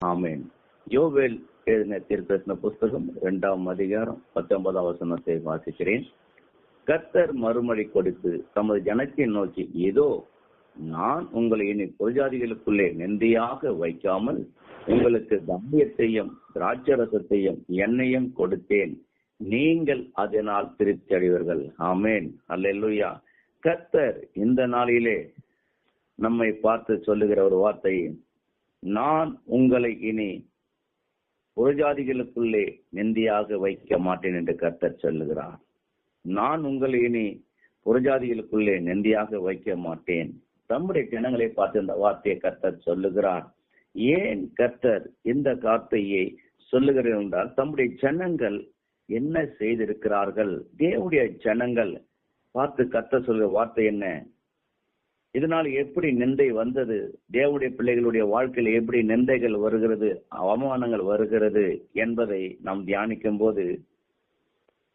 ஆமென். யோவேல் எழுதின தீர்க்கதரிசன புஸ்தகம் 2ஆம் அதிகாரம் 19ஆம் வசனத்தை வாசிக்கிறேன். கர்த்தர் மறுமொழி கொடுத்து தமது ஜனத்தை நோக்கி, இதோ நான் உங்களை இனி புறஜாதிகளுக்குள்ளே நிந்தையாக வைக்காமல் உங்களுக்கு தம்பியத்தையும் திராட்சரசத்தையும் எண்ணெயும் கொடுத்தேன், நீங்கள் அதனால் திருப்தி அடைவீர்கள். ஆமென். அல்லேலூயா. கர்த்தர் இந்த நாளிலே நம்மை பார்த்து சொல்லுகிற ஒரு வார்த்தை, நான் உங்களை இனி புறஜாதிகளுக்குள்ளே நிந்தையாக வைக்க மாட்டேன் என்று கர்த்தர் சொல்லுகிறார். நான் உங்களை இனி புறஜாதிகளுக்குள்ளே நிந்தையாக வைக்க மாட்டேன். தம்முடைய ஜனங்களை பார்த்து இந்த வார்த்தையை கர்த்தர் சொல்லுகிறார். ஏன் கர்த்தர் இந்த வார்த்தையை சொல்லுகிறார் என்றால், தம்முடைய ஜனங்கள் என்ன செய்திருக்கிறார்கள். தேவனுடைய ஜனங்கள் பார்த்து கர்த்தர் சொல்லுகிற வார்த்தை என்ன, இதனால் எப்படி நிந்தை வந்தது, தேவனுடைய பிள்ளைகளுடைய வாழ்க்கையில் எப்படி நிந்தைகள் வருகிறது, அவமானங்கள் வருகிறது என்பதை நாம் தியானிக்கும் போது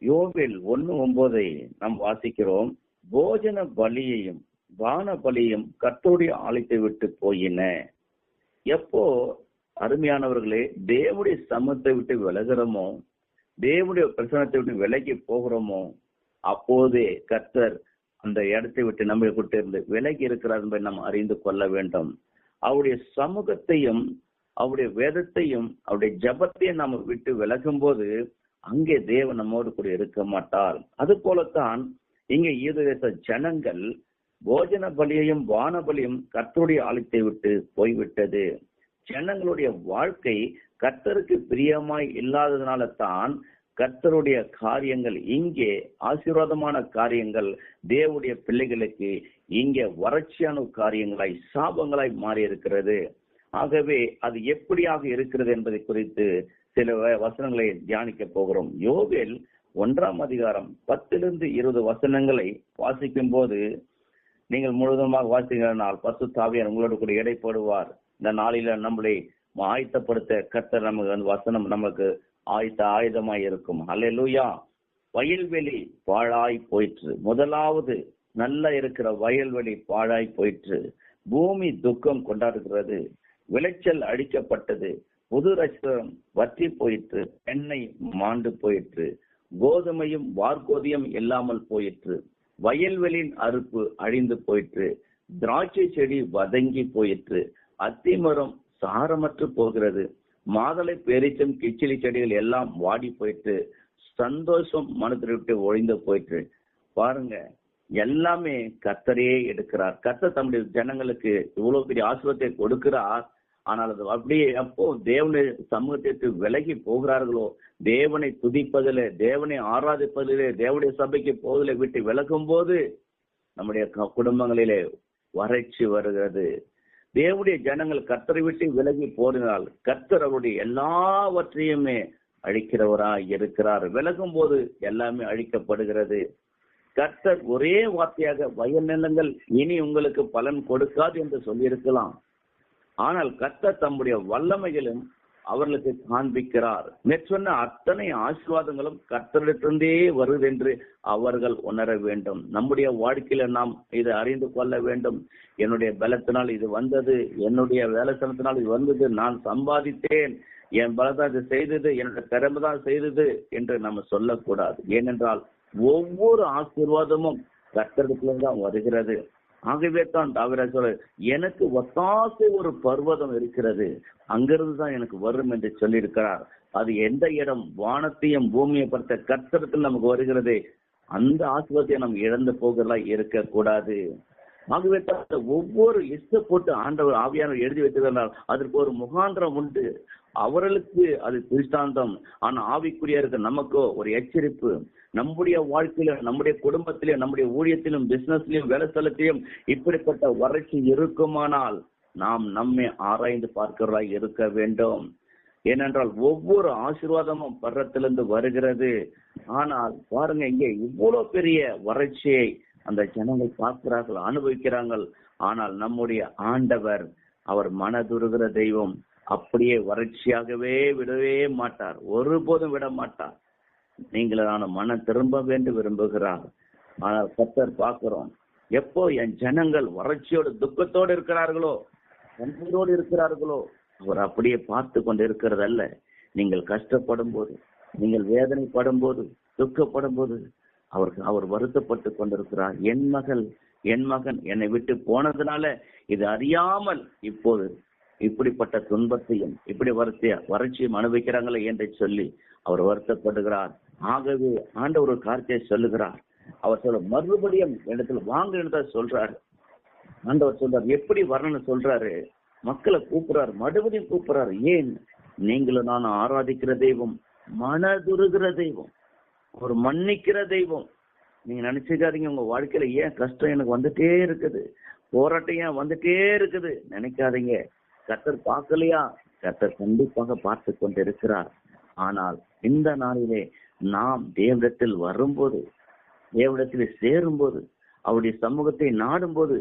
யோவேல் 1:9 நாம் வாசிக்கிறோம். போஜன பலியையும் வான பலியும் கர்த்தருடைய ஆலயத்தை விட்டு போயின. எப்போ அருமையானவர்களே தேவனுடைய சமூகத்தை விட்டு விலகிறோமோ, தேவனுடைய பிரசனத்தை விட்டு விலகி போகிறோமோ, அப்போதே கர்த்தர் அந்த இடத்தை விட்டு நம்மை விட்டு இருந்து விலகி இருக்கிறார் என்பதை நாம் அறிந்து கொள்ள வேண்டும். அவருடைய சமூகத்தையும் அவருடைய வேதத்தையும் அவருடைய ஜபத்தையும் நாம் விட்டு விலகும் போது அங்கே தேவன் நம்மோடு கூட இருக்க மாட்டார். அது போலத்தான் இங்கே யூதேச ஜனங்கள் போஜன பலியையும் வான பலியும் கர்த்தருடைய ஆலயத்தை விட்டு போய்விட்டது. ஜனங்களுடைய வாழ்க்கை கர்த்தருக்கு பிரியமாய் இல்லாததுனால தான் கர்த்தருடைய காரியங்கள் இங்கே ஆசீர்வாதமான காரியங்கள் தேவனுடைய பிள்ளைகளுக்கு இங்கே வறட்சியான காரியங்களாய் சாபங்களாய் மாறி இருக்கிறது. ஆகவே அது எப்படியாக இருக்கிறது என்பதை குறித்து சில வசனங்களை தியானிக்க போகிறோம். யோவேல் 1ஆம் அதிகாரம் 10-20 வசனங்களை வாசிக்கும் போது நீங்கள் முழுவதுமாக வாசிக்கிறனால் பரிசுத்த ஆவியானவர் உங்களோடு கூட இடைப்படுவார். இந்த நாளில நம்மளை ஆயத்தப்படுத்த கர்த்தர் நமக்கு அந்த வசனம் நமக்கு ஆயுதமாய் இருக்கும். அல்லேலூயா. வயல்வெளி பாழாய் போயிற்று. முதலாவது நல்லா இருக்கிற வயல்வெளி பாழாய் போயிற்று. பூமி துக்கம் கொண்டாடுகிறது. விளைச்சல் அழிக்கப்பட்டது. புது ரசம் வற்றி போயிற்று. எண்ணெய் மாண்டு போயிற்று. கோதுமையும் வார்கோதியம் இல்லாமல் போயிற்று. வயல்வெளியின் அறுப்பு அழிந்து போயிற்று. திராட்சை செடி வதங்கி போயிற்று. அத்திமரம் சாரமற்று போகிறது. மாதளை பேரிச்சம் கிச்சிலி செடிகள் எல்லாம் வாடி போயிட்டு, சந்தோஷம் மனத்தை விட்டு ஒழிந்து போயிட்டு. பாருங்க, எல்லாமே கர்த்தரே எடுக்கிறார். கர்த்தர் தம்முடைய ஜனங்களுக்கு இவ்வளவு பெரிய ஆசீர்வாதத்தை கொடுக்கிறார். ஆனால் அது அப்படியே எப்போ தேவனுடைய சமூகத்திற்கு விலகி போகிறார்களோ, தேவனை துதிப்பதிலே, தேவனை ஆராதிப்பதிலே, தேவனுடைய சபைக்கு போவதிலே விட்டு விலகும் போது நம்முடைய குடும்பங்களிலே வறட்சி வருகிறது. தேவனுடைய ஜனங்கள் கர்த்தரை விட்டு விலகி போறினால் கர்த்தர் அவருடைய எல்லாவற்றையுமே அழிக்கிறவராய் இருக்கிறார். விலகும் போது எல்லாமே அழிக்கப்படுகிறது. கர்த்தர் ஒரே வார்த்தையாக வயல் நிலங்கள் இனி உங்களுக்கு பலன் கொடுக்காது என்று சொல்லியிருக்கலாம். ஆனால் கர்த்தர் தம்முடைய வல்லமைகளும் அவர்களுக்கு காண்பிக்கிறார். சொன்ன அத்தனை ஆசீர்வாதங்களும் கர்த்தரிடத்திலிருந்தே வருது என்று அவர்கள் உணர வேண்டும். நம்முடைய வாழ்க்கையில நாம் இதை அறிந்து கொள்ள வேண்டும். என்னுடைய பலத்தினால் இது வந்தது, என்னுடைய வேலைத்தனத்தினால் இது வந்தது, நான் சம்பாதித்தேன், என் பலத்தான் இது செய்தது, என்னுடைய திறமை தான் செய்தது என்று நம்ம சொல்லக்கூடாது. ஏனென்றால் ஒவ்வொரு ஆசீர்வாதமும் கர்த்தரிடத்திலிருந்து தான் வருகிறது. ஆகவே தான் தாவீது சொல்ல, எனக்கு ஒத்தாசை ஒரு பர்வதம் இருக்கிறது, அங்கிருந்து தான் எனக்கு வரும் என்று சொல்லியிருக்கிறார். அது எந்த இடம்? வானத்தையும் பூமியை பார்த்த கர்த்தரிடத்தில் நமக்கு வருகிறது. அந்த ஆசீர்வாதத்தை நம்ம இழந்து போகிறதா இருக்கக்கூடாது. ஆகவே தான் ஒவ்வொரு லிஸ்ட போட்டு ஆண்டவர் ஆவியானவர் எழுதி வைத்திருக்கிறார். அதற்கு ஒரு முகாந்திரம் உண்டு. அவர்களுக்கு அது திருஷ்டாந்தம். ஆனா ஆவிக்குரிய இருக்க நமக்கோ ஒரு எச்சரிப்பு. நம்முடைய வாழ்க்கையில, நம்முடைய குடும்பத்திலே, நம்முடைய ஊழியத்திலும், பிசினஸ்லயும், வேலை ஸ்தலத்திலும் இப்படிப்பட்ட வறட்சி இருக்குமானால் நாம் நம்மை ஆராய்ந்து பார்க்கிறதா இருக்க வேண்டும். ஏனென்றால் ஒவ்வொரு ஆசீர்வாதமும் பரத்திலிருந்து வருகிறது. ஆனால் பாருங்க, இங்கே இவ்வளவு பெரிய வறட்சியை அந்த ஜனங்கள் பார்க்கிறார்கள், அனுபவிக்கிறார்கள். ஆனால் நம்முடைய ஆண்டவர் அவர் மனதுருகிற தெய்வம். அப்படியே வறட்சியாகவே விடவே மாட்டார், ஒருபோதும் விட மாட்டார். நீங்களான மனம் திரும்ப வேண்டும் விரும்புகிறார். ஆனால் கர்த்தர் பார்க்கிறோம், எப்போ என் ஜனங்கள் வறட்சியோடு துக்கத்தோடு இருக்கிறார்களோ, கண்ணீரோடு இருக்கிறார்களோ, அவர் அப்படியே பார்த்து கொண்டு இருக்கிறதல்ல. நீங்கள் கஷ்டப்படும் போது, நீங்கள் வேதனைப்படும் போது, துக்கப்படும் போது அவர் வருத்தப்பட்டு கொண்டிருக்கிறார். என் மகள், என் மகன் என்னை விட்டு போனதுனால இது அறியாமல் இப்போது இப்படிப்பட்ட துன்பத்தையும் இப்படி வறட்சியும் அனுபவிக்கிறாங்களே என்று சொல்லி அவர் வருத்தப்படுகிறார். ஆகவே ஆண்டவர் ஒரு காரியத்தை சொல்லுகிறார். அவர் சொல்ல மறுபடியும் இடத்துல வாங்க சொல்றாரு. ஆண்டவர் சொல்றாரு, எப்படி வரணும்னு சொல்றாரு. மக்களை கூப்பிடுறாரு, மறுபடியும் கூப்பிடுறாரு. ஏன்? நீங்களும் நான் ஆராதிக்கிற தெய்வம் மனதுருகிற தெய்வம், ஒரு மன்னிக்கிற தெய்வம். நீங்க நினைச்சுக்காதீங்க உங்க வாழ்க்கையில ஏன் கஷ்டம் எனக்கு வந்துட்டே இருக்குது, போராட்டம் ஏன் வந்துட்டே இருக்குது நினைக்காதீங்க. கர்த்தர் பார்க்கலையா? கர்த்தர் கண்டிப்பாக பார்த்து கொண்டு இருக்கிறார். ஆனால் இந்த நாளிலே நாம் தேவனிடத்தில் வரும்போது, தேவனிடத்தில் சேரும்போது, அவருடைய சமூகத்தை நாடும் போது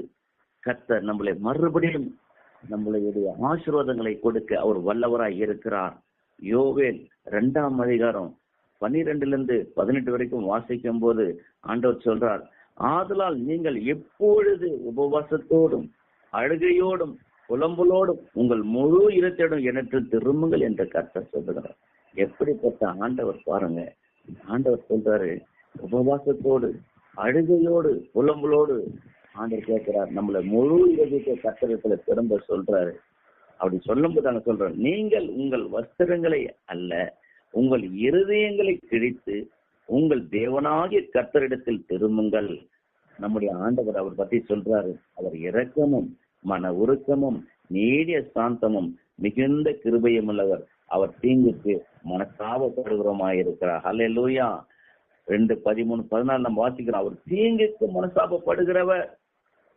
கர்த்தர் நம்மளை மறுபடியும் நம்மளுடைய ஆசீர்வாதங்களை கொடுக்க அவர் வல்லவராய் இருக்கிறார். யோவேல் 2ஆம் அதிகாரம் 12-18 வரைக்கும் வாசிக்கும் போது ஆண்டவர் சொல்றார், ஆதலால் நீங்கள் எப்பொழுது உபவாசத்தோடும் அழுகையோடும் புலம்பலோடும் உங்கள் முழு இருத்தோடும் எனக்கு திரும்புங்கள் என்று கர்த்தர் சொல்லுகிறார். எப்படிப்பட்ட ஆண்டவர் பாருங்க. ஆண்டவர் சொல்றாரு, உபவாசத்தோடு அழுகையோடு புலம்பலோடு ஆண்டவர் கேட்கிறார். நம்மள முழு இருதயத்தை கர்த்தரிடத்துல திரும்ப சொல்றாரு. அப்படி சொல்லும் போது நாங்க சொல்றோம், நீங்கள் உங்கள் வஸ்திரங்களை அல்ல உங்கள் இருதயங்களை கிழித்து உங்கள் தேவனாகிய கர்த்தரிடத்தில் திரும்புங்கள். நம்முடைய ஆண்டவர் அவர் பத்தி சொல்றாரு, அவர் இரக்கமும் மன உருக்கமும் நீடிய சாந்தமும் மிகுந்த கிருபையும் உள்ளவர், அவர் தீங்குக்கு மனசாபப்படுகிறவராயிருக்கிறார். ஹல்லேலூயா. 2:13-14 நம்ம வாசிக்கிறோம். அவர் தீங்குக்கு மனசாபப்படுகிறவர்.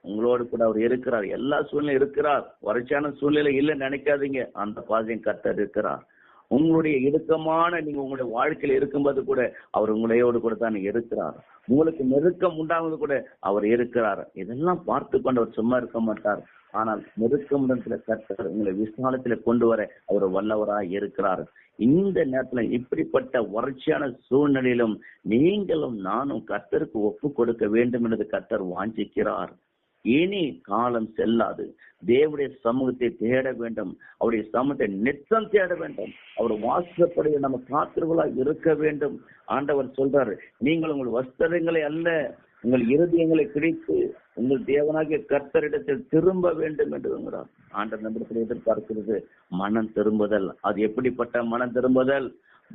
உங்களோடு கூட அவர் இருக்கிறார். எல்லா சூழ்நிலையும் இருக்கிறார். வறட்சியான சூழ்நிலை இல்லைன்னு நினைக்காதீங்க. அந்த பாதையும் கர்த்தர் இருக்கிறார். உங்களுடைய இடுக்கமான நீங்க உங்களுடைய வாழ்க்கையில இருக்கும்போது கூட அவர் உங்களையோடு கூட தான் இருக்கிறார். உங்களுக்கு நெருக்கம் உண்டாவது கூட அவர் இருக்கிறார். இதெல்லாம் பார்த்து கொண்டு அவர் சும்மா இருக்க மாட்டார். ஆனால் நெருக்கம் கர்த்தர் உங்களை விசாலத்துல கொண்டு வர அவர் வல்லவராய் இருக்கிறார். இந்த நேரத்துல இப்படிப்பட்ட வறட்சியான சூழ்நிலையிலும் நீங்களும் நானும் கர்த்தருக்கு ஒப்பு கொடுக்க வேண்டும் என்று கர்த்தர் வாஞ்சிக்கிறார். இனி காலம் செல்லாது. தேவனுடைய சமூகத்தை தேட வேண்டும். அவருடைய சமூகத்தை நித்தம் தேட வேண்டும். அவர் வாசப்படி நம்ம காத்திரவர்களா இருக்க வேண்டும். ஆண்டவர் சொல்றாரு, நீங்கள் உங்கள் வஸ்திரங்களை அல்ல உங்கள் இருதயங்களை கிடைத்து உங்கள் தேவனாகிய கர்த்தரிடத்தில் திரும்ப வேண்டும் என்று ஆண்டவர் நம்மிடத்தில் எதிர்பார்க்கிறது மனம் திரும்புதல். அது எப்படிப்பட்ட மனம் திரும்புதல்?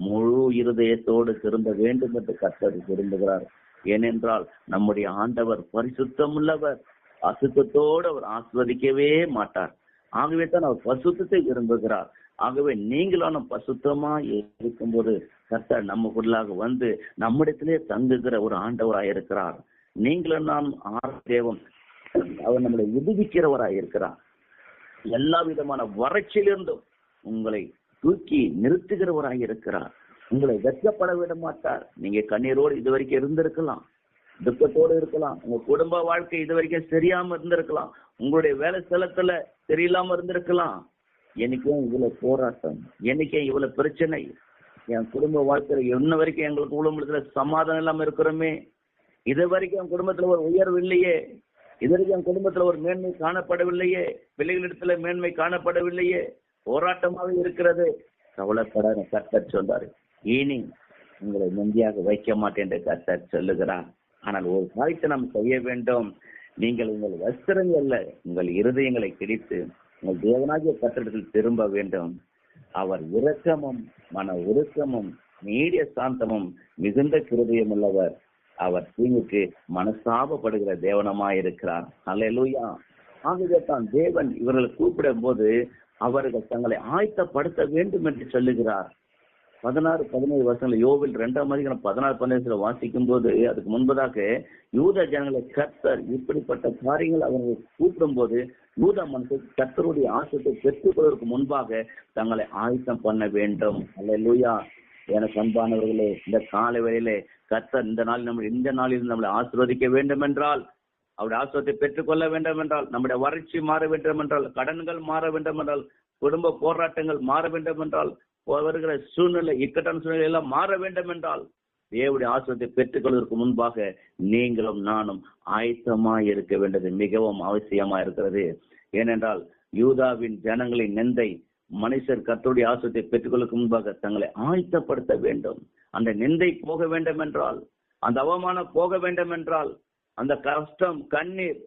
முழு இருதயத்தோடு திரும்ப வேண்டும் என்று கர்த்தர் விரும்புகிறார். ஏனென்றால் நம்முடைய ஆண்டவர் பரிசுத்தம் உள்ளவர். அசுத்தத்தோடு அவர் ஆஸ்வதிக்கவே மாட்டார். ஆகவே தான் அவர் பசுத்தத்தை விரும்புகிறார். ஆகவே நீங்களும் பசுத்தமா இருக்கும்போது கர்த்தர் நமக்குள்ளாக வந்து நம்மிடத்திலே தங்குகிற ஒரு ஆண்டவராயிருக்கிறார். நீங்களும் நாம் தேவன் அவர் நம்மளை விடுவிக்கிறவராயிருக்கிறார். எல்லா விதமான வறட்சியிலிருந்தும் உங்களை தூக்கி நிறுத்துகிறவராயிருக்கிறார். உங்களை வெட்கப்பட விட மாட்டார். நீங்க கண்ணீரோடு இதுவரைக்கும் இருந்திருக்கலாம், துக்கத்தோடு இருக்கலாம், உங்க குடும்ப வாழ்க்கை இதுவரைக்கும் சரியாம இருந்திருக்கலாம், உங்களுடைய வேலை ஸ்தலத்துல சரியில்லாம இருந்திருக்கலாம். என்னைக்கும் இவ்வளவு போராட்டம், என்னைக்கும் இவ்வளவு பிரச்சனை, என் குடும்ப வாழ்க்கையில இன்ன வரைக்கும் எங்களுக்கு குடும்பத்துல சமாதானம் இல்லாம இருக்கிறோமே, இது வரைக்கும் என் குடும்பத்துல ஒரு உயர்வு இல்லையே, இது வரைக்கும் என் குடும்பத்துல ஒரு மேன்மை காணப்படவில்லையே, பிள்ளைகளிடத்துல மேன்மை காணப்படவில்லையே, போராட்டமாக இருக்கிறது. கவலைப்பட கர்த்தர் சொல்றாரு, இனி உங்களை நம்பியாக வைக்க மாட்டேன் என்று கர்த்தர் சொல்லுகிறார். ஆனால் ஒரு காரியத்தை நாம் செய்ய வேண்டும். நீங்கள் உங்கள் வஸ்திரங்கள்ல உங்கள் இருதயங்களை கிழித்து உங்கள் தேவனாகிய கர்த்தரிடத்தில் திரும்ப வேண்டும். அவர் இரக்கமும் மன உருக்கமும் நீடிய சாந்தமும் மிகுந்த கிருபையும் உள்ளவர். அவர் தீங்குக்கு மனசாபப்படுகிற தேவனமாயிருக்கிறார். அல்லேலூயா. ஆகவே தான் தேவன் இவர்களை கூப்பிடும் போது அவர்கள் தங்களை ஆயத்தப்படுத்த வேண்டும் என்று சொல்லுகிறார். 16-17 வருஷங்கள் யோவேல் 2ஆம் அதிகாரம் 16-17 வாசிக்கும் போது அதுக்கு முன்பதாக யூத ஜனங்களை கர்த்தர் இப்படிப்பட்ட காரியங்கள் அவர்கள் கூப்பிடும் போது யூத மனுஷர் கர்த்தருடைய ஆசையை பெற்றுக்கொள்வதற்கு முன்பாக தங்களை ஆயத்தம் பண்ண வேண்டும். அல்லேலூயா. எனக்கு அன்பானவர்களே, இந்த காலை வேளையிலே கர்த்தர் இந்த நாளில் நம்மளை ஆசீர்வதிக்க வேண்டும் என்றால், அவருடைய ஆசீர்வாதத்தை பெற்றுக்கொள்ள வேண்டும் என்றால், நம்முடைய வறட்சி மாற வேண்டும் என்றால், கடன்கள் மாற வேண்டும் என்றால், குடும்ப போராட்டங்கள் மாற வேண்டும் என்றால், வருகிற சூழ்நிலை இக்கட்டான சூழ்நிலை எல்லாம் மாற வேண்டும் என்றால், தேவனுடைய ஆசீர்வாதத்தை பெற்றுக்கொள்வதற்கு முன்பாக நீங்களும் நானும் ஆயத்தமாய் இருக்க வேண்டியது மிகவும் அவசியமா இருக்கிறது. ஏனென்றால் யூதாவின் ஜனங்களின் நிந்தை மனுஷர் கர்த்தருடைய ஆசீர்வாதத்தை பெற்றுக்கொள்ளும் முன்பாக தங்களை ஆயத்தப்படுத்த வேண்டும். அந்த நிந்தை போக வேண்டும் என்றால், அந்த அவமானம் போக வேண்டும் என்றால், அந்த கஷ்டம், கண்ணீர்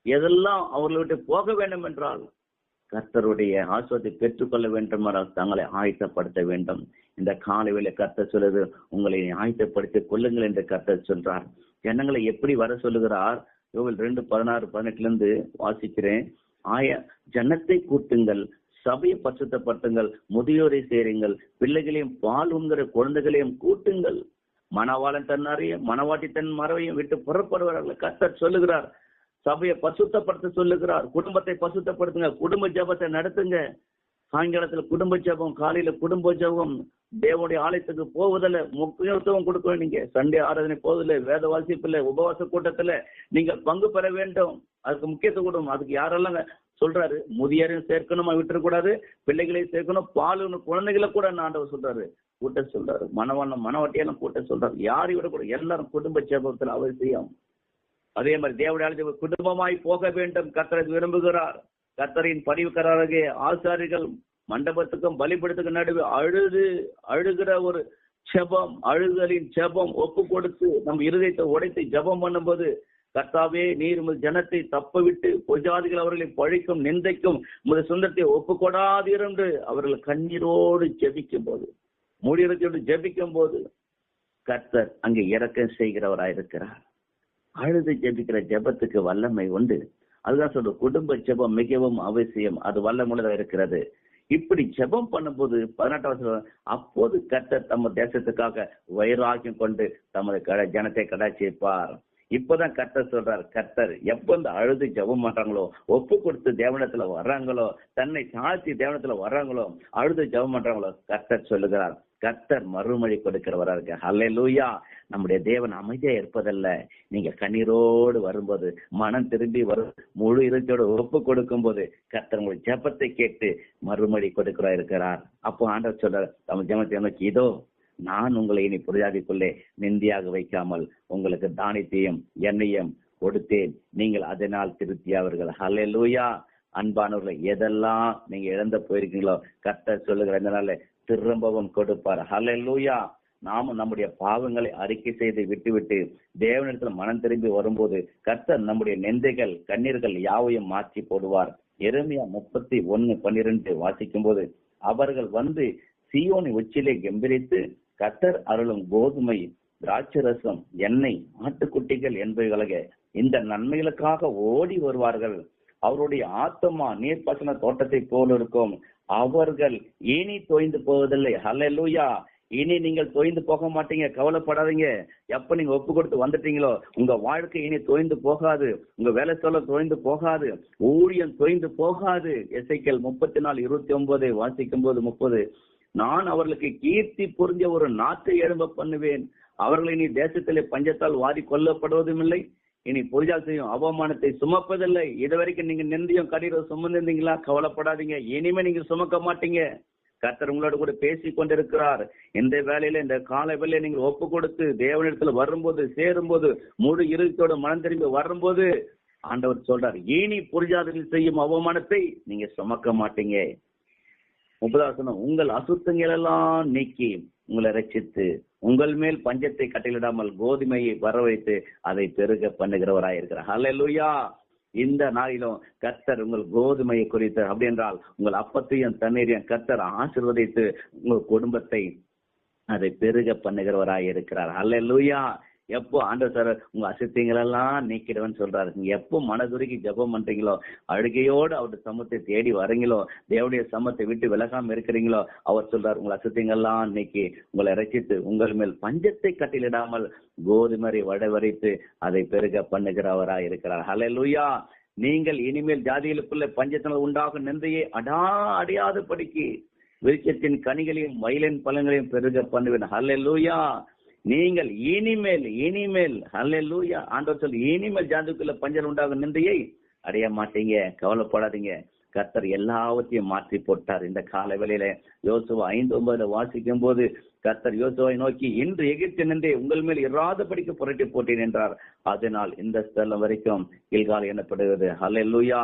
எதெல்லாம் அவர்களை விட்டு போக வேண்டும் என்றால், கர்த்தருடைய ஆசீர்வாதத்தை பெற்றுக்கொள்ள வேண்டும் என்றால் தங்களை ஆயத்தப்படுத்த வேண்டும். இந்த காலையில கர்த்தர் சொல்லுது, உங்களை ஆயத்தப்படுத்திக் கொள்ளுங்கள் என்று கர்த்தர் சொல்றார். ஜனங்களை எப்படி வர சொல்லுகிறார்? யோவேல் 2:16-18 வாசிக்கிறேன். ஜனத்தை கூட்டுங்கள், சபையை பரிசுத்தப்படுத்துங்கள், முதியோரை சேருங்கள், பிள்ளைகளையும் பால் உண்கிற குழந்தைகளையும் கூட்டுங்கள். மணவாளன் தன்னாரையும் மணவாட்டி தன் மரவையும் விட்டு புறப்படுவார்கள். கர்த்தர் சொல்லுகிறார், சபையை பரிசுத்தப்படுத்த சொல்லுகிறார். குடும்பத்தை பரிசுத்தப்படுத்துங்க, குடும்ப ஜெபத்தை நடத்துங்க. சாயங்காலத்துல குடும்ப ஜெபம், காலையில குடும்ப ஜெபம், தேவனுடைய ஆலயத்துக்கு போவதில்ல முக்கியத்துவம் கொடுக்கணும். நீங்க சண்டே ஆராதனை போவதில்லை, வேத வாசிப்பில்லை, உபவாச கூட்டத்துல நீங்க பங்கு பெற வேண்டும். அதுக்கு முக்கியத்துவம் கொடுக்கணும். அதுக்கு யாரெல்லாம் சொல்றாரு? முதியரையும் சேர்க்கணுமா, விட்டுறக்கூடாது. பிள்ளைகளையும் சேர்க்கணும், பால் குழந்தைகளை கூட ஆண்டவர் சொல்றாரு, கூட்ட சொல்றாரு. மனவாட்டியெல்லாம் கூட்ட சொல்றாரு. யாரையும் விடக்கூடாது. எல்லாரும் குடும்ப ஜெபத்துல அவசியம். அதே மாதிரி தேவனுடைய குடும்பமாய் போக வேண்டும். கர்த்தரை விரும்புகிறார். கர்த்தரின் பணிவுக்காரர்களே ஆசாரிகள் மண்டபத்துக்கும் பலிபீடத்துக்கும் நடுவே அழுகிற ஒரு ஜெபம், அழுகலின் ஜெபம் ஒப்பு கொடுத்து நம்ம இருதயத்தை உடைத்து ஜெபம் பண்ணும்போது, கர்த்தாவே நீர் ஜனத்தை தப்ப விட்டு பொஜாதிகள் அவர்களை பழிக்கும் நிந்தைக்கும் உமது சுந்தரத்தை ஒப்பு கொடாதீர் என்று அவர்கள் கண்ணீரோடு ஜெபிக்கும் போது, மூடியோடு ஜெபிக்கும் போது கர்த்தர் அங்கே இரக்கம் செய்கிறவராயிருக்கிறார். அழுது ஜெபிக்கிற ஜெபத்துக்கு வல்லமை உண்டு. அதுதான் சொல்ற, குடும்ப ஜெபம் மிகவும் அவசியம். அது வல்லமுள்ளதா இருக்கிறது. இப்படி ஜெபம் பண்ணும்போது 18 அப்போது கர்த்தர் தம்ம தேசத்துக்காக வைராக்கியம் கொண்டு தமது ஜனத்தை கடாட்சிப்பார். இப்பதான் கர்த்தர் சொல்றார், கர்த்தர் எப்ப இந்த அழுது ஜெபம் பண்றாங்களோ, ஒப்பு கொடுத்து தேவனத்துல வர்றாங்களோ, தன்னை தாழ்த்தி தேவனத்துல வர்றாங்களோ, அழுது ஜெபம் பண்றாங்களோ, கர்த்தர் சொல்லுகிறார், கர்த்தர் மறுமொழி கொடுக்கிறவரா இருக்க. ஹல்லேலூயா. நம்முடைய தேவன் அமைதியா இருப்பதல்ல. நீங்க கண்ணீரோடு வரும்போது, மனம் திரும்பி வரும் முழு இருக்கையோடு ஒப்பு கொடுக்கும் போது கர்த்தர் உங்களுடைய ஜெபத்தை கேட்டு மறுமொழி கொடுக்கிறா இருக்கிறார். அப்போ ஆண்டவர் சொல்றார் நம்ம ஜெபத்தை நோக்கி, இதோ நான் உங்களை இனி புரியாதிக்குள்ளே நிந்தியாக வைக்காமல் உங்களுக்கு தானியத்தையும் எண்ணெயும் கொடுத்தேன், நீங்கள் அதனால் திருப்தியாவீர்கள். ஹல்லேலூயா. அன்பானவர்களை, எதெல்லாம் நீங்க இழந்து போயிருக்கீங்களோ கர்த்தர் சொல்லுகிற இந்த நாள்ல திரும்பவும் கொடுப்பார். ஹல்லேலூயா. நாமும் நம்முடைய பாவங்களை அறிக்கை செய்து விட்டுவிட்டு தேவனிடத்துல மனம் திரும்பி வரும்போது கர்த்தர் நம்முடைய நெந்தைகள் கண்ணீர்கள் யாவையும் மாற்றி போடுவார். எரேமியா 31:12 வாசிக்கும் போது, அவர்கள் வந்து சீயோனை உச்சிலே கெம்பீரித்து கர்த்தர் அருளும் கோதுமை, திராட்சரசம், எண்ணெய், ஆட்டுக்குட்டிகள் என்பவைகளாக இந்த நன்மைகளுக்காக ஓடி வருவார்கள். அவருடைய ஆத்மா நீர்ப்பாசன தோட்டத்தை போல இருக்கும். அவர்கள் இனி தோய்ந்து போவதில்லை. ஹல்லேலூயா. இனி நீங்கள் தோய்ந்து போக மாட்டீங்க. கவலைப்படாதீங்க. எப்ப நீங்க ஒப்பு கொடுத்து வந்துட்டீங்களோ உங்க வாழ்க்கை இனி தோய்ந்து போகாது. உங்க வேலை சொல்ல தோய்ந்து போகாது. ஊழியம் தோய்ந்து போகாது. எசேக்கியேல் 34:29 வாசிக்கும் போது 30, நான் அவர்களுக்கு கீர்த்தி புரிஞ்ச ஒரு நாட்டை எழும்ப பண்ணுவேன். அவர்கள் இனி தேசத்திலே பஞ்சத்தால் வாரி கொல்லப்படுவதும் இல்லை, இனி பொறியால் செய்யும் அவமானத்தை சுமப்பதில்லை. இதுவரைக்கும் நீங்க நிந்தியும் கண்ணீரும் சுமந்திருந்தீங்களா? கவலைப்படாதீங்க. இனிமே நீங்க சுமக்க மாட்டீங்க. கர்த்தர் உங்களோட கூட பேசி கொண்டிருக்கிறார். இந்த வேலையில, இந்த கால வேலையில நீங்க ஒப்பு கொடுத்து தேவனிடத்துல வரும்போது, சேரும்போது, முழு இருதயத்தோட மனம் திரும்பி வரும்போது ஆண்டவர் சொல்றார், இனி புரியாதவர்கள் செய்யும் அவமானத்தை நீங்க சுமக்க மாட்டீங்க. 30 உங்கள் அசுத்தங்கள் எல்லாம் நீக்கி உங்களை ரட்சித்து உங்கள் மேல் பஞ்சத்தை கட்டளிடாமல் கோதுமையை வர வைத்து அதை பெருக பண்ணுகிறவராயிருக்கிறார். ஹல்லேலூயா. இந்த நாளிலும் கர்த்தர் உங்கள் கோதுமையை குறித்து, அப்படி என்றால் உங்கள் அப்பத்தையும் தண்ணீரையும் கர்த்தர் ஆசீர்வதித்து உங்கள் குடும்பத்தை அதை பெருக பண்ணுகிறவராயிருக்கிறார். ஹல்லேலூயா. எப்போ ஆண்டவர் சார் உங்க அசுத்தங்கள் எல்லாம் நீக்கிடுவேன்னு சொல்றாரு. நீங்க எப்போ மனதுருகி ஜெபம் பண்றீங்களோ, அழுகையோடு அவருடைய சமத்தை தேடி வரீங்களோ, தேவனுடைய சமத்தை விட்டு விலகாம இருக்கிறீங்களோ, அவர் சொல்றார், உங்கள் அசுத்தங்கள்லாம் நீக்கி உங்களை ரட்சித்து உங்கள் மேல் பஞ்சத்தை கட்டிலிடாமல் கோதுமரை வடவரைத்து அதை பெருக பண்ணுகிறவராய் இருக்கிறார். ஹல்லேலூயா. நீங்கள் இனிமேல் ஜாதிகளுக்குள்ள பஞ்சத்தினால் உண்டாகும் நிந்தையை அடையாத படிக்கு விருட்சத்தின் கனிகளையும் வயலின் பழங்களையும் பெருக பண்ணுவேன். ஹல்லேலூயா. நீங்கள் இனிமேல் ஹல்லேலூயா. ஆண்டவர் சொல்லி, இனிமேல் ஜாதிக்குள்ள பஞ்சம் உண்டாகும் நிந்தையை அடைய மாட்டீங்க. கவலைப்படாதீங்க. கர்த்தர் எல்லாவற்றையும் மாற்றி போட்டார். இந்த கால வேளையில யோசுவா 5:9 வாசிக்கும் போது கர்த்தர் யோசுவாவை நோக்கி, இன்று எகிப்து நின்றே உங்கள் மேல் இராதபடிக்கு புரட்டி போட்டேன் என்றார். அதனால் இந்த ஸ்தலம் வரைக்கும் கில்கால் எனப்படுகிறது. ஹல்லேலூயா.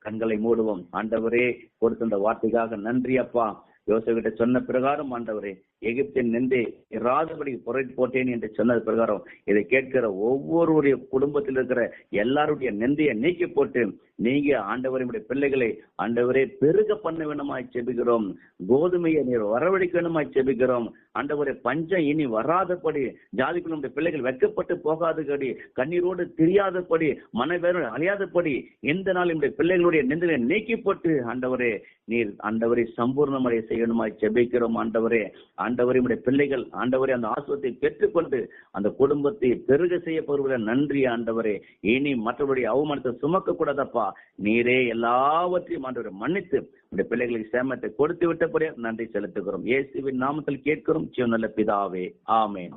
கண்களை மூடுவோம். ஆண்டவரே, கொடுத்த அந்த வார்த்தைக்காக நன்றி அப்பா. யோசேப்பிட்ட சொன்ன பிரகாரம் ஆண்டவரே, எகிப்தின் நெந்தை இராதபடி புரட்டி போட்டேன் என்று சொன்னது பிரகாரம் இதை கேட்கிற ஒவ்வொருடைய குடும்பத்தில் இருக்கிற எல்லாருடைய நெந்தையை நீக்கி போட்டு நீங்க ஆண்டவரையுடைய பிள்ளைகளை ஆண்டவரே பெருக பண்ண வேணுமாய் செபிக்கிறோம். கோதுமையை நீர் வரவழைக்க வேணுமாய் செபிக்கிறோம். ஆண்டவரே, பஞ்சம் இனி வராதபடி, ஜாதிக்குள் நம்முடைய பிள்ளைகள் வெட்கப்பட்டு போகாதபடி, கண்ணீரோடு தெரியாதபடி, மனவேறு அழியாதபடி எந்த நாள் நம்முடைய பிள்ளைகளுடைய நெந்தையை நீக்கி போட்டு ஆண்டவரே நீர் ஆண்டவரை சம்பூர்ணமடைய செய்யணுமாய் செபிக்கிறோம். ஆண்டவரே, ஆண்டவரையுடைய பிள்ளைகள் ஆண்டவரே அந்த ஆசுவத்தை பெற்றுக்கொண்டு அந்த குடும்பத்தை பெருக செய்யப்படுவத நன்றி ஆண்டவரே. இனி மற்றவருடைய அவமானத்தை சுமக்க கூடாதப்பா. நீரே எல்லாவற்றையும் ஆண்டவரை மன்னித்து உடைய பிள்ளைகளுக்கு சேமத்தை கொடுத்து விட்டபடியே நன்றி செலுத்துகிறோம். இயேசுவின் நாமத்தில் கேட்கிறோம் ஜீவனுள்ள பிதாவே, ஆமென்.